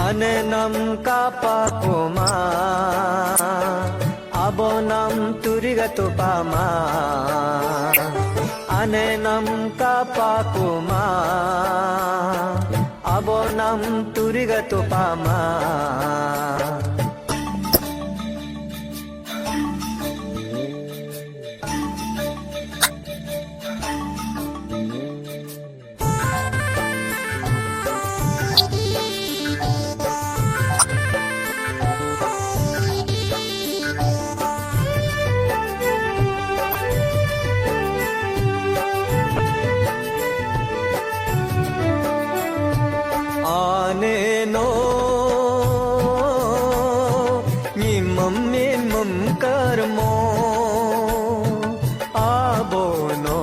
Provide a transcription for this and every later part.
Anenam kapakuma abonam turigatupama Anenam kapakuma abonam turigatupama Aneno nyimam mimam karmo abono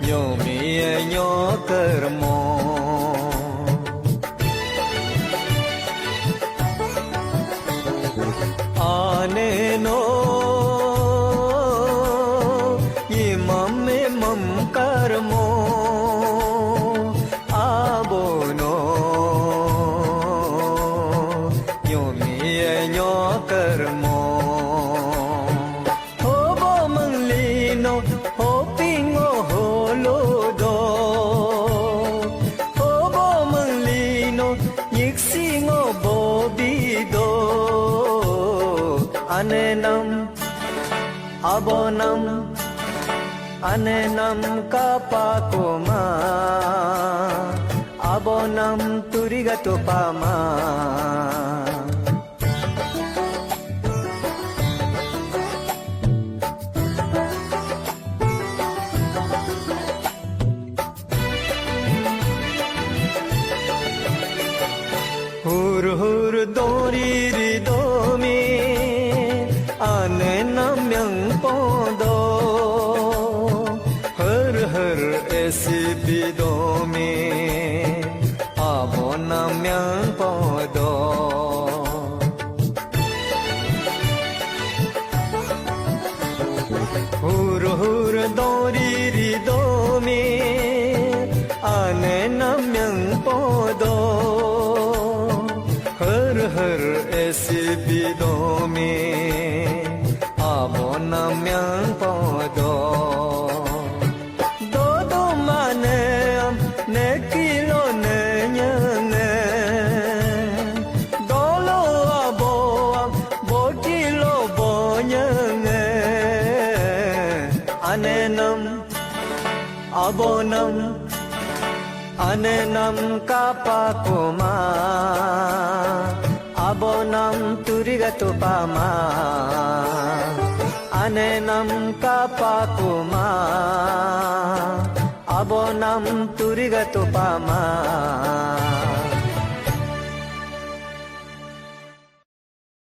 nyomiye nyo karmo Aneno nyimam mimam karmo Karmo hobo manglino hopingo holodo hobo manglino yiksingo bobido anenam abonam anenam kapakoma abonam turigatupama Hur hur dori ri do mi anenam yang podo Har har esi bi do mi abonam yang podo Hur hur dori ri do mi anenam yang podo Har esi bido mi abonam yang podo Dodo mane am ne kilo ne nyane Dolo abo am bo kilo bo nyane Anenam abonam Anenam kapakuma abonam turigatupama Anenam kapakuma abonam turigatupama